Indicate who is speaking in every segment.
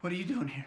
Speaker 1: What are you doing here?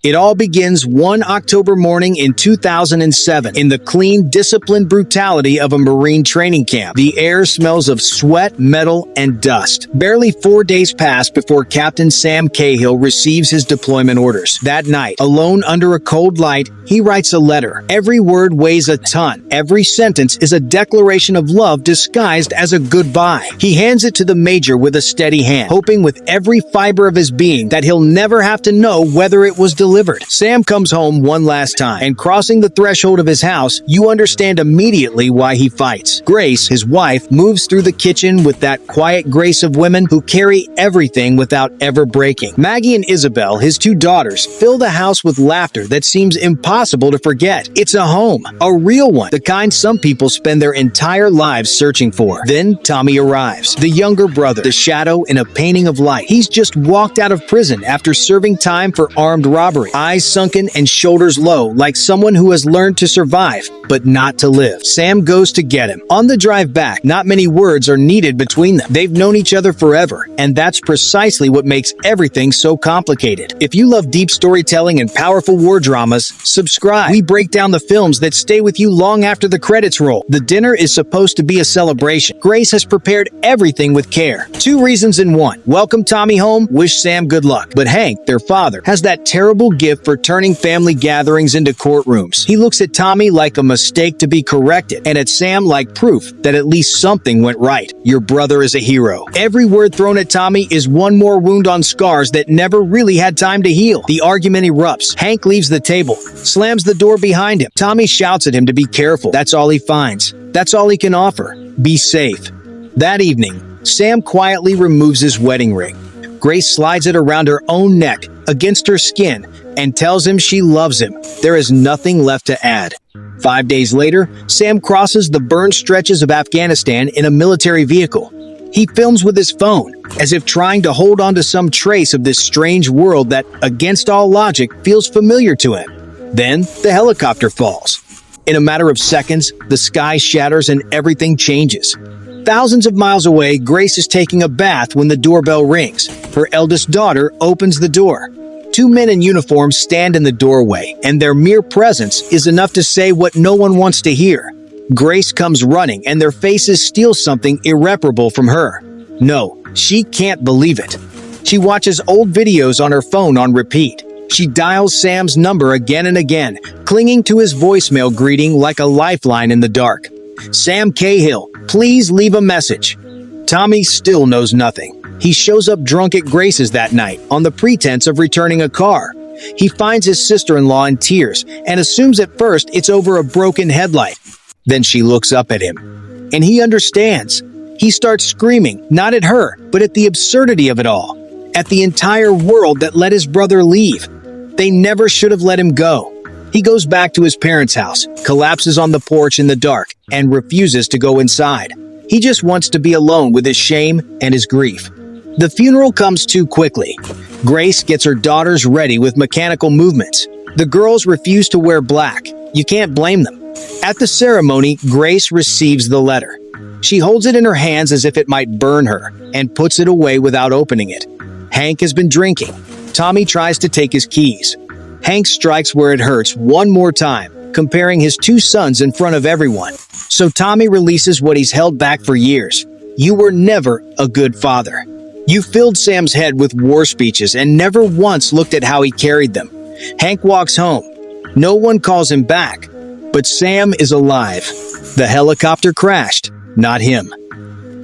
Speaker 2: It all begins one October morning in 2007 in the clean, disciplined brutality of a Marine training camp. The air smells of sweat, metal, and dust. Barely 4 days pass before Captain Sam Cahill receives his deployment orders. That night, alone under a cold light, he writes a letter. Every word weighs a ton. Every sentence is a declaration of love disguised as a goodbye. He hands it to the major with a steady hand, hoping with every fiber of his being that he'll never have to know whether it was delivered. Sam comes home one last time, and crossing the threshold of his house, you understand immediately why he fights. Grace, his wife, moves through the kitchen with that quiet grace of women who carry everything without ever breaking. Maggie and Isabel, his 2 daughters, fill the house with laughter that seems impossible to forget. It's a home, a real one, the kind some people spend their entire lives searching for. Then Tommy arrives, the younger brother, the shadow in a painting of light. He's just walked out of prison after serving time for armed robbery. Eyes sunken and shoulders low, like someone who has learned to survive, but not to live. Sam goes to get him. On the drive back, not many words are needed between them. They've known each other forever, and that's precisely what makes everything so complicated. If you love deep storytelling and powerful war dramas, subscribe. We break down the films that stay with you long after the credits roll. The dinner is supposed to be a celebration. Grace has prepared everything with care. 2 reasons in one. Welcome Tommy home, wish Sam good luck. But Hank, their father, has that terrible gift for turning family gatherings into courtrooms. He looks at Tommy like a mistake to be corrected, and at Sam like proof that at least something went right. Your brother is a hero. Every word thrown at Tommy is one more wound on scars that never really had time to heal. The argument erupts. Hank leaves the table, slams the door behind him. Tommy shouts at him to be careful. That's all he finds. That's all he can offer. Be safe. That evening, Sam quietly removes his wedding ring. Grace slides it around her own neck, against her skin, and tells him she loves him. There is nothing left to add. 5 days later, Sam crosses the burned stretches of Afghanistan in a military vehicle. He films with his phone, as if trying to hold on to some trace of this strange world that, against all logic, feels familiar to him. Then, the helicopter falls. In a matter of seconds, the sky shatters and everything changes. Thousands of miles away, Grace is taking a bath when the doorbell rings. Her eldest daughter opens the door. 2 men in uniform stand in the doorway, and their mere presence is enough to say what no one wants to hear. Grace comes running, and their faces steal something irreparable from her. No, she can't believe it. She watches old videos on her phone on repeat. She dials Sam's number again and again, clinging to his voicemail greeting like a lifeline in the dark. Sam Cahill, please leave a message. Tommy still knows nothing. He shows up drunk at Grace's that night on the pretense of returning a car. He finds his sister-in-law in tears and assumes at first it's over a broken headlight. Then she looks up at him, and he understands. He starts screaming, not at her, but at the absurdity of it all, at the entire world that let his brother leave. They never should have let him go. He goes back to his parents' house, collapses on the porch in the dark, and refuses to go inside. He just wants to be alone with his shame and his grief. The funeral comes too quickly. Grace gets her daughters ready with mechanical movements. The girls refuse to wear black. You can't blame them. At the ceremony, Grace receives the letter. She holds it in her hands as if it might burn her, and puts it away without opening it. Hank has been drinking. Tommy tries to take his keys. Hank strikes where it hurts one more time, comparing his 2 sons in front of everyone. So Tommy releases what he's held back for years. You were never a good father. You filled Sam's head with war speeches and never once looked at how he carried them. Hank walks home. No one calls him back. But Sam is alive. The helicopter crashed, not him.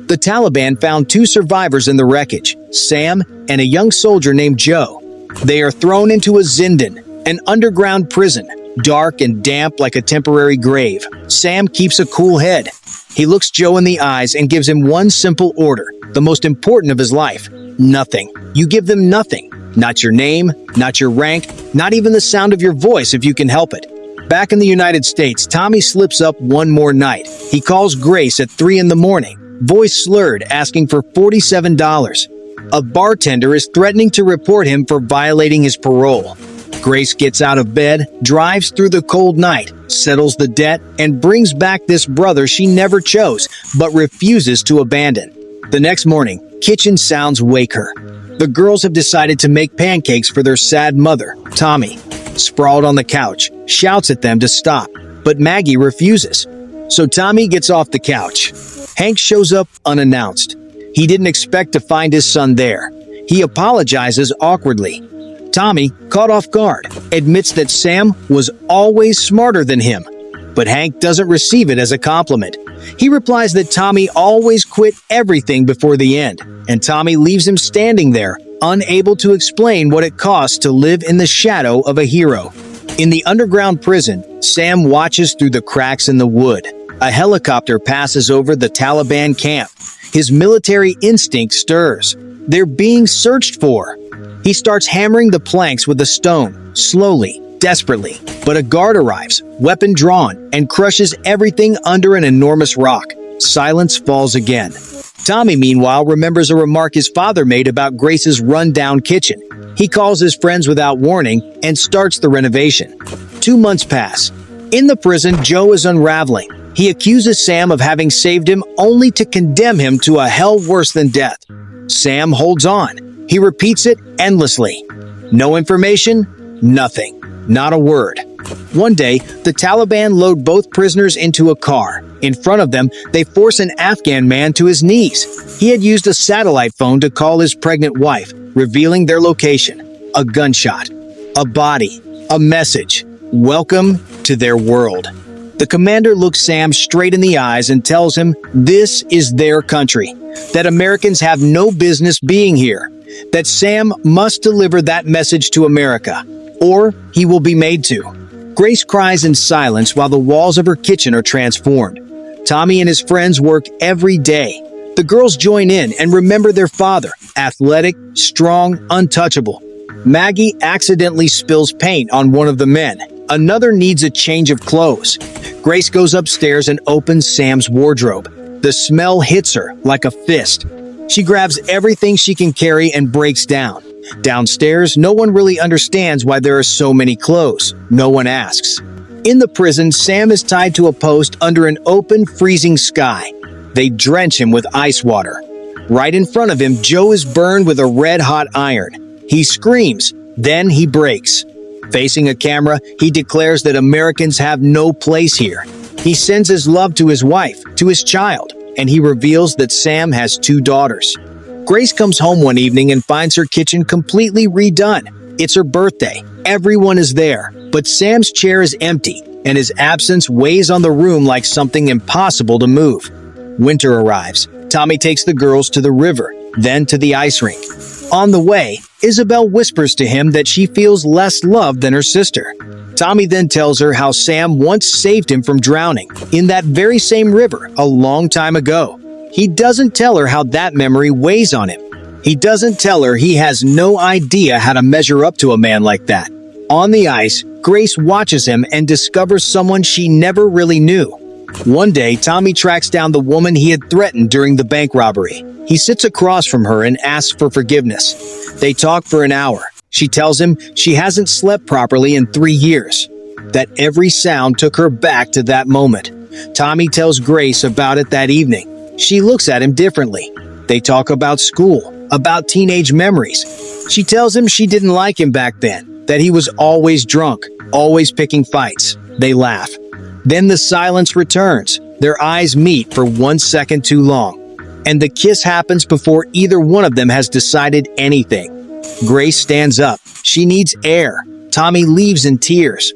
Speaker 2: The Taliban found 2 survivors in the wreckage, Sam and a young soldier named Joe. They are thrown into a zindan, an underground prison, dark and damp like a temporary grave. Sam keeps a cool head. He looks Joe in the eyes and gives him one simple order, the most important of his life: nothing. You give them nothing. Not your name, not your rank, not even the sound of your voice if you can help it. Back in the United States, Tommy slips up one more night. He calls Grace at 3 in the morning, voice slurred, asking for $47. A bartender is threatening to report him for violating his parole. Grace gets out of bed, drives through the cold night, settles the debt, and brings back this brother she never chose, but refuses to abandon. The next morning, kitchen sounds wake her. The girls have decided to make pancakes for their sad mother, Tommy. Sprawled on the couch, shouts at them to stop, but Maggie refuses. So Tommy gets off the couch. Hank shows up unannounced. He didn't expect to find his son there. He apologizes awkwardly. Tommy, caught off guard, admits that Sam was always smarter than him. But Hank doesn't receive it as a compliment. He replies that Tommy always quit everything before the end, and Tommy leaves him standing there, unable to explain what it costs to live in the shadow of a hero. In the underground prison, Sam watches through the cracks in the wood. A helicopter passes over the Taliban camp. His military instinct stirs. They're being searched for. He starts hammering the planks with a stone, slowly, desperately. But a guard arrives, weapon drawn, and crushes everything under an enormous rock. Silence falls again. Tommy, meanwhile, remembers a remark his father made about Grace's run-down kitchen. He calls his friends without warning and starts the renovation. 2 months pass. In the prison, Joe is unraveling. He accuses Sam of having saved him only to condemn him to a hell worse than death. Sam holds on. He repeats it endlessly. No information, nothing, not a word. One day, the Taliban load both prisoners into a car. In front of them, they force an Afghan man to his knees. He had used a satellite phone to call his pregnant wife, revealing their location. A gunshot, a body, a message. Welcome to their world. The commander looks Sam straight in the eyes and tells him this is their country, that Americans have no business being here, that Sam must deliver that message to America, or he will be made to. Grace cries in silence while the walls of her kitchen are transformed. Tommy and his friends work every day. The girls join in and remember their father, athletic, strong, untouchable. Maggie accidentally spills paint on one of the men. Another needs a change of clothes. Grace goes upstairs and opens Sam's wardrobe. The smell hits her like a fist. She grabs everything she can carry and breaks down. Downstairs, no one really understands why there are so many clothes. No one asks. In the prison, Sam is tied to a post under an open, freezing sky. They drench him with ice water. Right in front of him, Joe is burned with a red-hot iron. He screams, then he breaks. Facing a camera, he declares that Americans have no place here. He sends his love to his wife, to his child, and he reveals that Sam has 2 daughters. Grace comes home one evening and finds her kitchen completely redone. It's her birthday. Everyone is there, but Sam's chair is empty, and his absence weighs on the room like something impossible to move. Winter arrives. Tommy takes the girls to the river, then to the ice rink. On the way, Isabel whispers to him that she feels less loved than her sister. Tommy then tells her how Sam once saved him from drowning in that very same river a long time ago. He doesn't tell her how that memory weighs on him. He doesn't tell her he has no idea how to measure up to a man like that. On the ice, Grace watches him and discovers someone she never really knew. One day, Tommy tracks down the woman he had threatened during the bank robbery. He sits across from her and asks for forgiveness. They talk for an hour. She tells him she hasn't slept properly in 3 years, that every sound took her back to that moment. Tommy tells Grace about it that evening. She looks at him differently. They talk about school, about teenage memories. She tells him she didn't like him back then, that he was always drunk, always picking fights. They laugh. Then the silence returns. Their eyes meet for 1 second too long. And the kiss happens before either one of them has decided anything. Grace stands up. She needs air. Tommy leaves in tears.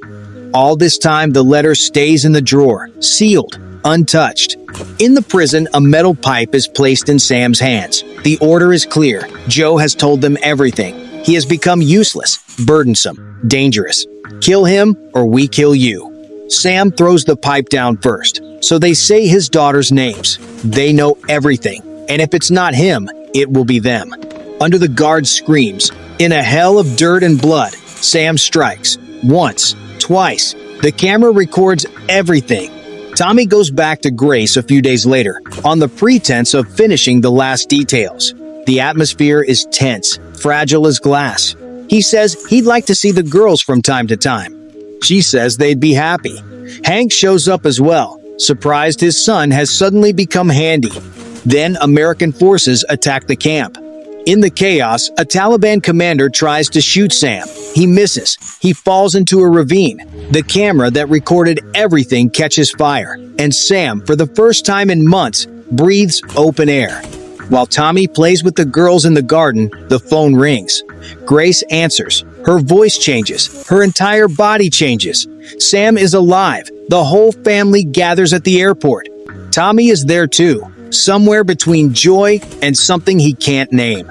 Speaker 2: All this time, the letter stays in the drawer, sealed, untouched. In the prison, a metal pipe is placed in Sam's hands. The order is clear. Joe has told them everything. He has become useless, burdensome, dangerous. Kill him or we kill you. Sam throws the pipe down first, so they say his daughters' names. They know everything, and if it's not him, it will be them. Under the guard's screams, in a hell of dirt and blood, Sam strikes. Once, twice. The camera records everything. Tommy goes back to Grace a few days later, on the pretense of finishing the last details. The atmosphere is tense, fragile as glass. He says he'd like to see the girls from time to time. She says they'd be happy. Hank shows up as well, surprised his son has suddenly become handy. Then American forces attack the camp. In the chaos, a Taliban commander tries to shoot Sam. He misses. He falls into a ravine. The camera that recorded everything catches fire, and Sam, for the first time in months, breathes open air. While Tommy plays with the girls in the garden, the phone rings. Grace answers. Her voice changes. Her entire body changes. Sam is alive. The whole family gathers at the airport. Tommy is there too, somewhere between joy and something he can't name.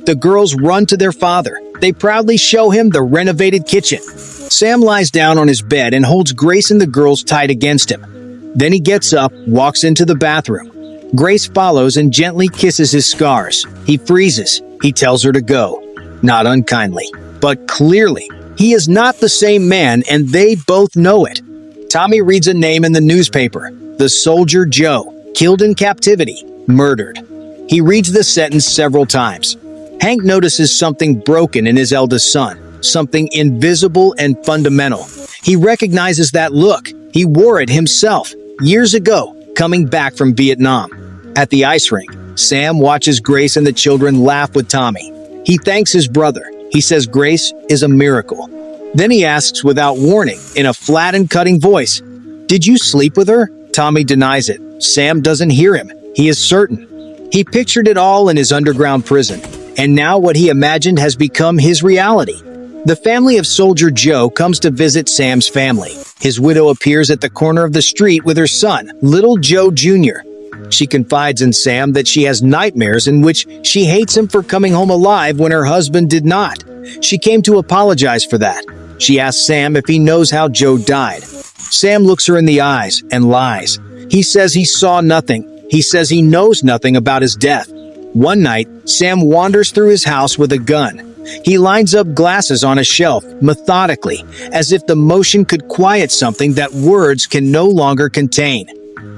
Speaker 2: The girls run to their father. They proudly show him the renovated kitchen. Sam lies down on his bed and holds Grace and the girls tight against him. Then he gets up, walks into the bathroom. Grace follows and gently kisses his scars. He freezes. He tells her to go. Not unkindly, but clearly. He is not the same man, and they both know it. Tommy reads a name in the newspaper. The soldier Joe, killed in captivity, murdered. He reads the sentence several times. Hank notices something broken in his eldest son, something invisible and fundamental. He recognizes that look. He wore it himself, years ago, coming back from Vietnam. At the ice rink, Sam watches Grace and the children laugh with Tommy. He thanks his brother. He says Grace is a miracle. Then he asks without warning, in a flat and cutting voice, "Did you sleep with her?" Tommy denies it. Sam doesn't hear him. He is certain. He pictured it all in his underground prison, and now what he imagined has become his reality. The family of Soldier Joe comes to visit Sam's family. His widow appears at the corner of the street with her son, Little Joe Jr. She confides in Sam that she has nightmares in which she hates him for coming home alive when her husband did not. She came to apologize for that. She asks Sam if he knows how Joe died. Sam looks her in the eyes and lies. He says he saw nothing. He says he knows nothing about his death. One night, Sam wanders through his house with a gun. He lines up glasses on a shelf, methodically, as if the motion could quiet something that words can no longer contain.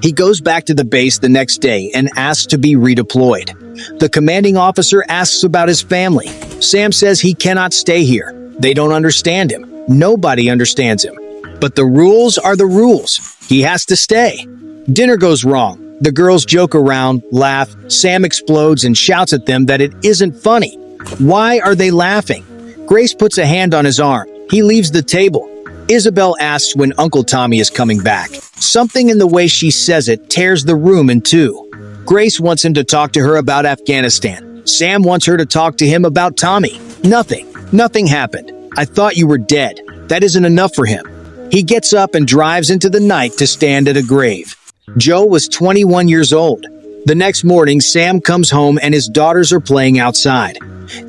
Speaker 2: He goes back to the base the next day and asks to be redeployed. The commanding officer asks about his family. Sam says he cannot stay here. They don't understand him. Nobody understands him. But the rules are the rules. He has to stay. Dinner goes wrong. The girls joke around, laugh. Sam explodes and shouts at them that it isn't funny. Why are they laughing? Grace puts a hand on his arm. He leaves the table. Isabel asks when Uncle Tommy is coming back. Something in the way she says it tears the room in two. Grace wants him to talk to her about Afghanistan. Sam wants her to talk to him about Tommy. Nothing happened. I thought you were dead. That isn't enough for him. He gets up and drives into the night to stand at a grave. Joe was 21 years old. The next morning, Sam comes home and his daughters are playing outside.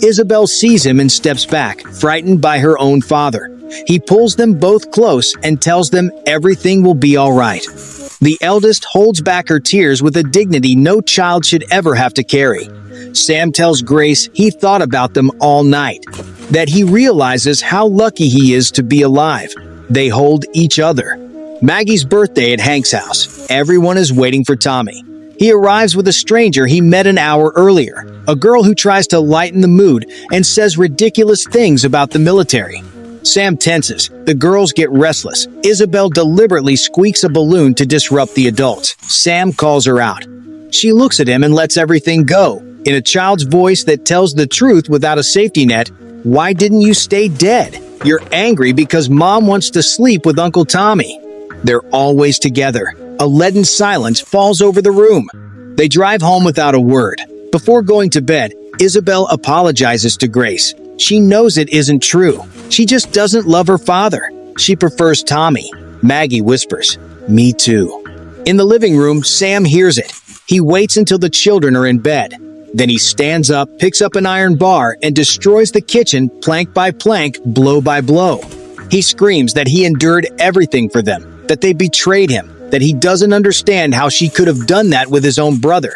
Speaker 2: Isabel sees him and steps back, frightened by her own father. He pulls them both close and tells them everything will be all right. The eldest holds back her tears with a dignity no child should ever have to carry. Sam tells Grace he thought about them all night, that he realizes how lucky he is to be alive. They hold each other. Maggie's birthday at Hank's house. Everyone is waiting for Tommy. He arrives with a stranger he met an hour earlier, a girl who tries to lighten the mood and says ridiculous things about the military. Sam tenses. The girls get restless. Isabel deliberately squeaks a balloon to disrupt the adults. Sam calls her out. She looks at him and lets everything go. In a child's voice that tells the truth without a safety net, "Why didn't you stay dead? You're angry because Mom wants to sleep with Uncle Tommy." They're always together. A leaden silence falls over the room. They drive home without a word. Before going to bed, Isabel apologizes to Grace. She knows it isn't true. She just doesn't love her father. She prefers Tommy. Maggie whispers, "Me too." In the living room, Sam hears it. He waits until the children are in bed. Then he stands up, picks up an iron bar, and destroys the kitchen plank by plank, blow by blow. He screams that he endured everything for them, that they betrayed him, that he doesn't understand how she could have done that with his own brother.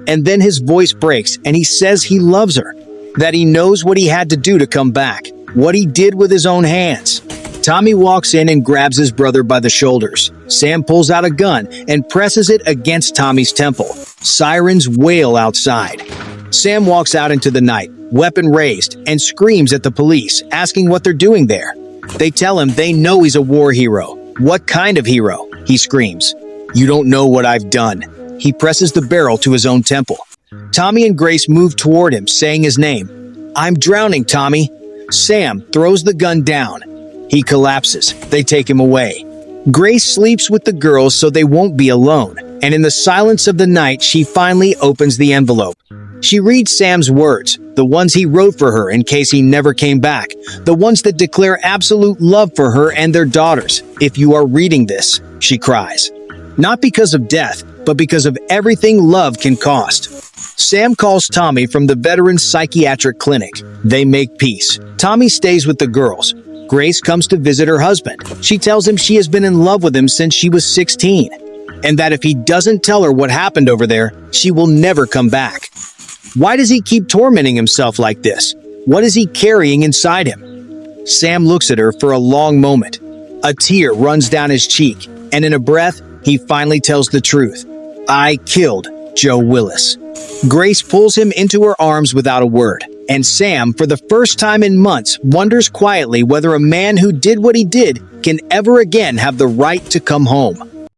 Speaker 2: And then his voice breaks and he says he loves her, that he knows what he had to do to come back, what he did with his own hands. Tommy walks in and grabs his brother by the shoulders. Sam pulls out a gun and presses it against Tommy's temple. Sirens wail outside. Sam walks out into the night. weapon raised, and screams at the police, asking what they're doing there. They tell him they know he's a war hero. "What kind of hero?" he screams. "You don't know what I've done." He presses the barrel to his own temple. Tommy and Grace move toward him, saying his name. "I'm drowning, Tommy." Sam throws the gun down. He collapses. They take him away. Grace sleeps with the girls so they won't be alone, and in the silence of the night, she finally opens the envelope. She reads Sam's words, the ones he wrote for her in case he never came back, the ones that declare absolute love for her and their daughters. "If you are reading this," she cries. Not because of death, but because of everything love can cost. Sam calls Tommy from the Veterans Psychiatric Clinic. They make peace. Tommy stays with the girls. Grace comes to visit her husband. She tells him she has been in love with him since she was 16, and that if he doesn't tell her what happened over there, she will never come back. Why does he keep tormenting himself like this? What is he carrying inside him? Sam looks at her for a long moment. A tear runs down his cheek, and in a breath, he finally tells the truth. "I killed Joe Willis." Grace pulls him into her arms without a word, and Sam, for the first time in months, wonders quietly whether a man who did what he did can ever again have the right to come home.